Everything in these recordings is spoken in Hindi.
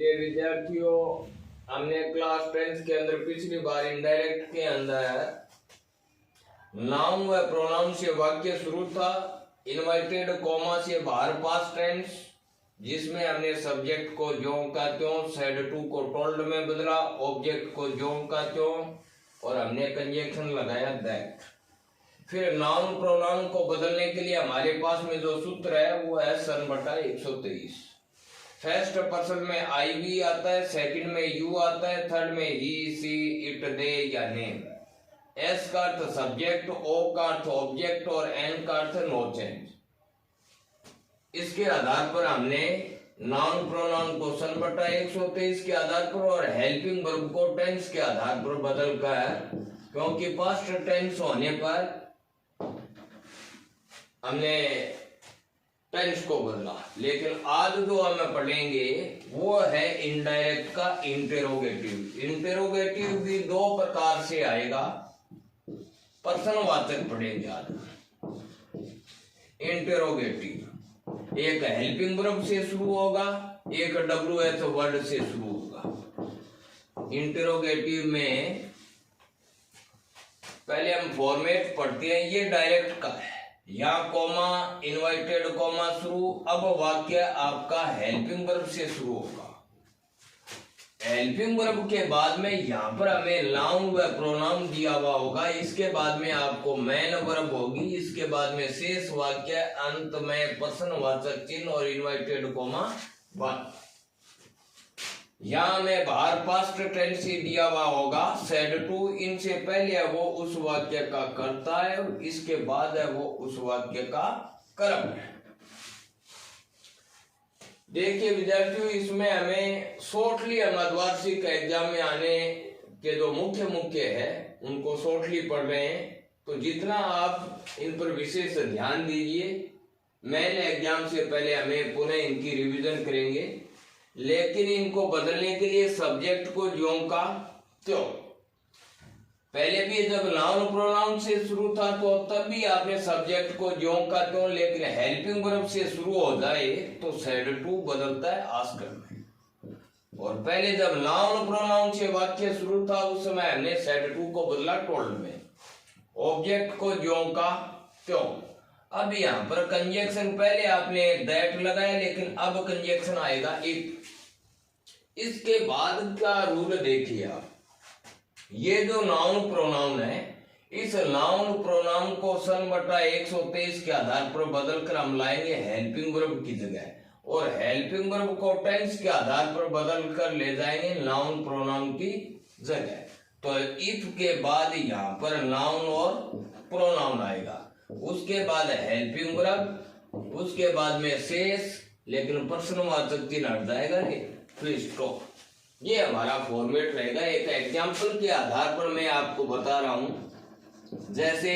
प्रिय विद्यार्थियों, हमने क्लास 10 के अंदर पिछली बार इनडायरेक्ट के अंदर नाउन व प्रोनाउन से वाक्य शुरू था। इनवर्टेड कॉमा से बाहर पास्ट टेंस, जिसमें हमने सब्जेक्ट को ज्यों का त्यों, सेड टू को टोल्ड में बदला, ऑब्जेक्ट को ज्यों का त्यों और हमने कंजंक्शन लगाया दैट। फिर नाउन प्रोनाउन को बदलने के लिए हमारे पास में जो सूत्र है वो है सन बटा 123। फर्स्ट पर्सन में आई वी आता है, सेकंड में यू आता है, थर्ड में ही सी इट दे या नेम। एस का अर्थ सब्जेक्ट, ओ का अर्थ ऑब्जेक्ट और एन का अर्थ नो चेंज। इसके आधार पर हमने नाउन प्रोनाउन को सन बटा 123 के आधार पर और हेल्पिंग वर्ब को टेंस के आधार पर बदल कर, क्योंकि पास्ट टेंस होने पर हमने टेंस को बदला। लेकिन आज जो हम पढ़ेंगे वो है इनडायरेक्ट का इंटेरोगेटिव। इंटेरोगेटिव भी दो प्रकार से आएगा, प्रश्नवाचक पढ़ेंगे आज। इंटेरोगेटिव एक हेल्पिंग वर्ब से शुरू होगा, एक WH वर्ड से शुरू होगा। इंटेरोगेटिव में पहले हम फॉर्मेट पढ़ते हैं, ये डायरेक्ट का है। यहाँ कॉमा, इनवर्टेड कॉमा शुरू। अब वाक्य आपका हेल्पिंग वर्ब से शुरू होगा। हेल्पिंग वर्ब के बाद में यहाँ पर हमें नाउन व प्रोनाउन दिया हुआ होगा। इसके बाद में आपको मेन वर्ब होगी। इसके बाद में शेष वाक्य, अंत में प्रश्नवाचक चिन्ह और इनवर्टेड कॉमा वन। यहाँ में बाहर पास्ट टेंस ही दिया हुआ होगा। सेड टू, इनसे पहले है वो उस वाक्य का कर्ता है और इसके बाद है वो उस वाक्य का कर्म है। देखिए विद्यार्थियों, इसमें हमें शॉर्टली अर्धवार्षिक एग्जाम में आने के जो मुख्य है उनको शॉर्टली पढ़ रहे हैं, तो जितना आप इन पर विशेष ध्यान दीजिए। मेन एग्जाम से पहले हमें पुनः इनकी रिवीजन करेंगे। लेकिन इनको बदलने के लिए सब्जेक्ट को ज्यों का त्यों, पहले भी जब नाउन प्रोनाउन से शुरू था तो तब भी आपने सब्जेक्ट को ज्यों का त्यों, लेकिन हेल्पिंग वर्ब से शुरू हो जाए तो सेड टू बदलता है आस्कर में। और पहले जब नाउन प्रोनाउन से वाक्य शुरू था उस समय हमने सेड टू को बदला टोल्ड में, ऑब्जेक्ट को ज्यों का त्यों। अब यहाँ पर कंजंक्शन पहले आपने दैट लगाया, लेकिन अब कंजंक्शन आएगा इफ। इसके बाद का रूल देखिए आप, ये जो नाउन प्रोनाउन है, इस नाउन प्रोनाउन को सन बटा 123 के आधार पर बदलकर हम लाएंगे हेल्पिंग वर्ब की जगह, और हेल्पिंग वर्ब को टेंस के आधार पर बदलकर ले जाएंगे नाउन प्रोनाउन की जगह। तो इफ के बाद यहाँ पर नाउन और प्रोनाउन आएगा, उसके बाद हेल्पिंग वर्ब, उसके बाद में शेष, लेकिन प्रश्नवाचक चिन्ह हट जाएगा, फुल स्टॉप। ये हमारा फॉर्मेट रहेगा। एक एग्जाम्पल के आधार पर मैं आपको बता रहा हूं। जैसे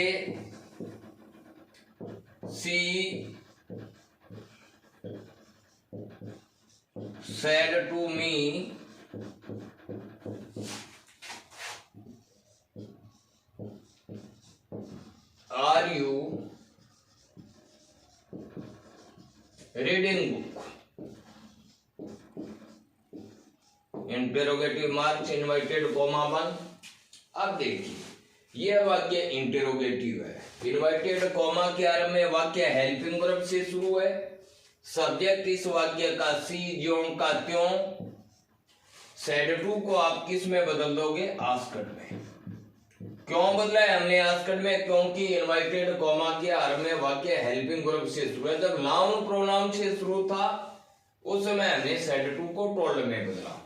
she said to me are you reading book, interrogative marks, inverted comma one. अब देखिए यह वाक्य इंटेरोगेटिव है। इनवर्टेड कॉमा के आरंभ में वाक्य हेल्पिंग वर्ब से शुरू है। सब्जेक्ट इस वाक्य का सी ज्यों का त्यों। सेड टू को आप किस में बदल दोगे? आस्कड में। क्यों बदला है हमने आस्कड में? क्योंकि इनवर्टेड कॉमा के आरंभ में वाक्य हेल्पिंग वर्ब से शुरू है। जब नाउन प्रोनाउन से शुरू था उस समय हमने सेड टू को टोल्ड में बदला,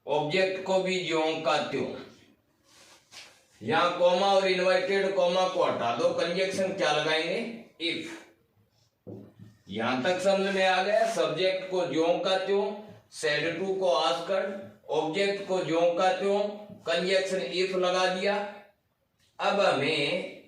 ऑब्जेक्ट को भी ज्यों का त्यों। यहां कॉमा और इनवर्टेड कॉमा को हटा दो, कंजंक्शन क्या लगाएंगे? इफ। यहां तक समझ में आ गया? सब्जेक्ट को ज्यों का त्यों, सेड टू को आस्कड, ऑब्जेक्ट को ज्यों का त्यों, कंजंक्शन इफ लगा दिया। अब हमें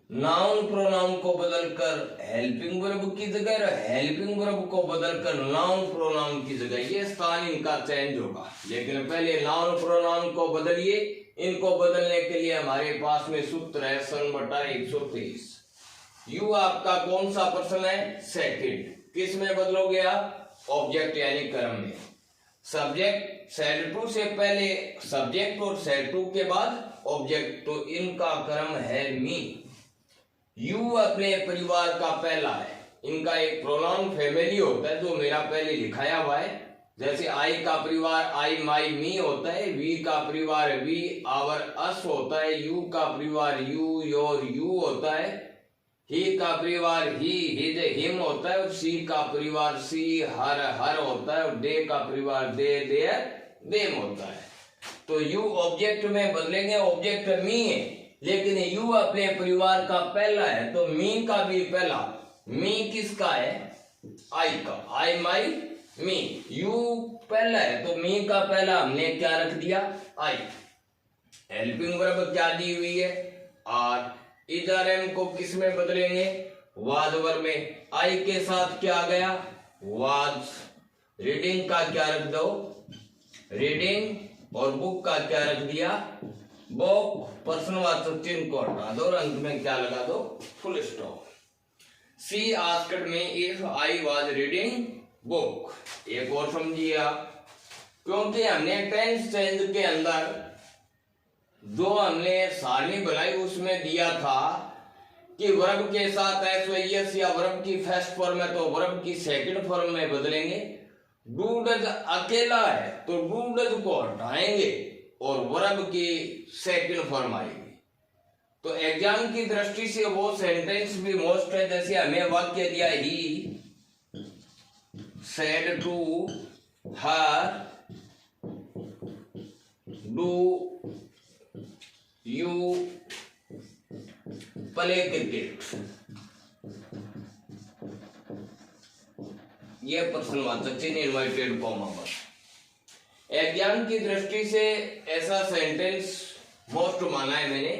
नाउन प्रोनाउन को बदलकर हेल्पिंग वर्ब की जगह, हेल्पिंग वर्ब को बदलकर नाउन प्रोनाउन की जगह, ये स्थान इनका चेंज होगा। लेकिन पहले नाउन प्रोनाउन को बदलिए। इनको बदलने के लिए हमारे पास में सूत्र है सन बटा 123। यू आपका कौन सा पर्सन है? सेकंड। किस में बदलोगे आप? ऑब्जेक्ट यानी कर्म में। सब्जेक्ट सेड टू से पहले सब्जेक्ट और सेड टू के बाद ऑब्जेक्ट, तो इनका क्रम है मी। यू अपने परिवार का पहला है, इनका एक प्रोनाउन फैमिली होता है जो मेरा पहले लिखाया हुआ है। जैसे आई का परिवार आई माई मी होता है, वी का परिवार वी आवर अस होता है, यू का परिवार यू योर यू होता है, ही का परिवार ही हिज हिम होता है, और सी का परिवार सी हर हर होता है, और दे का परिवार दे देयर देम होता है। तो यू ऑब्जेक्ट में बदलेंगे, ऑब्जेक्ट मी है लेकिन यू अपने परिवार का पहला है, तो मी का भी पहला। मी किसका है? आई का, आई माई मी। यू पहला है तो मी का पहला हमने क्या रख दिया? आई। हेल्पिंग वर्ब क्या दी हुई है? आर। इधर एम को किस में बदलेंगे? वाज वर्ब में। आई के साथ क्या गया? वाज। रीडिंग का क्या रख दो? रीडिंग। और बुक का क्या रख दिया? बुक। प्रश्नवाचक चिन्ह को हटा दो और अंत में क्या लगा दो? Full stop. She asked me if I was reading book. एक और समझिए आप, क्योंकि हमने टेंस चेंज के अंदर जो हमने सारणी बनाई उसमें दिया था कि वर्ब के साथ एस या वर्ब की फर्स्ट फॉर्म है तो वर्ब की सेकंड फॉर्म में बदलेंगे। डू डज अकेला है तो डू डज को हटाएंगे और वर्ब की सेकंड फॉर्म आएगी। तो एग्जाम की दृष्टि से वो सेंटेंस भी मोस्ट है। जैसे हमें वाक्य दिया ही said to her do you play cricket, ये प्रश्नवाचक चिन्ह इन्वर्टेड कॉमा पर। एग्जाम की दृष्टि से ऐसा सेंटेंस मोस्ट माना है मैंने।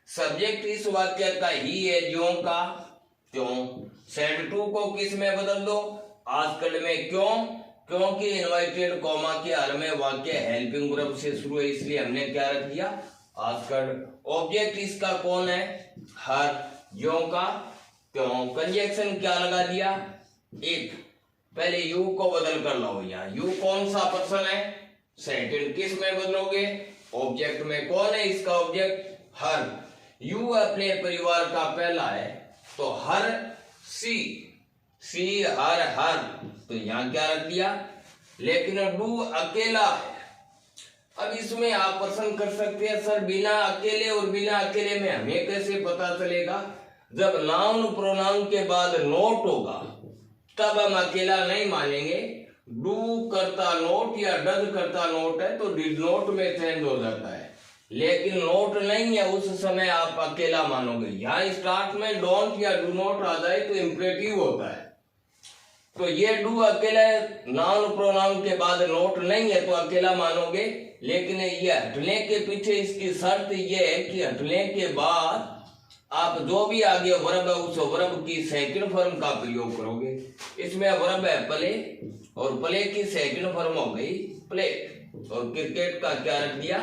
सब्जेक्ट इस वाक्य का ही है, ज्यों का त्यों। सेड टू को किस में बदल दो? आजकल में। क्यों? क्योंकि इन्वर्टेड कॉमा के हर में वाक्य हेल्पिंग वर्ब से शुरू है, इसलिए हमने क्या रख दिया? आजकल। ऑब्जेक्ट इसका कौन है? हर। ज्यों का त्यों। कंजक्शन क्या लगा दिया? एक। पहले यू को बदल कर लाओ। यहाँ यू कौन सा पर्सन है? सेकंड। किस में बदलोगे? ऑब्जेक्ट में। कौन है इसका ऑब्जेक्ट? हर। यू अपने परिवार का पहला है तो हर सी। सी हर हर, तो यहां क्या रख दिया? लेकिन डू अकेला है। अब इसमें आप प्रश्न कर सकते हैं सर बिना अकेले और बिना अकेले में हमें कैसे पता चलेगा? जब नाउन प्रोनाउन के बाद नोट होगा तब हम अकेला नहीं मानेंगे। डू करता नोट या डज करता नोट है तो डिड नोट में चेंज हो जाता है, लेकिन नोट नहीं है उस समय आप अकेला मानोगे। यहाँ स्टार्ट में डोंट या डू नॉट आ जाए तो इंपरेटिव होता है, तो ये डू अकेला नाउन प्रोनाउन के बाद नोट नहीं है तो अकेला मानोगे। लेकिन ये हटने के पीछे इसकी शर्त ये है कि हटने के बाद आप जो भी आगे वर्ब है उस वर्ब की सेकंड फॉर्म का प्रयोग करोगे। इसमें वर्ब है प्ले और प्ले की सेकंड फॉर्म हो गई प्लेट, और क्रिकेट का क्या रख दिया?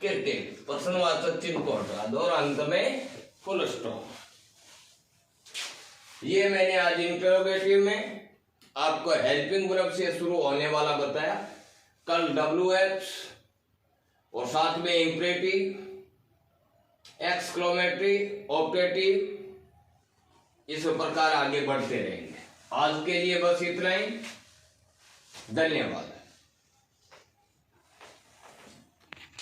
क्रिकेट। प्रश्नवाचक चिन्ह को हटा दो और अंत में फुल स्टॉप। ये मैंने आज इंटरोगेटिव में आपको हेल्पिंग वर्ब से शुरू होने वाला बताया। कल WH और साथ में इंपरेटिव, एक्सक्लेमेटरी, ऑप्टेटिव, इस प्रकार आगे बढ़ते रहेंगे। आज के लिए बस इतना ही। धन्यवाद।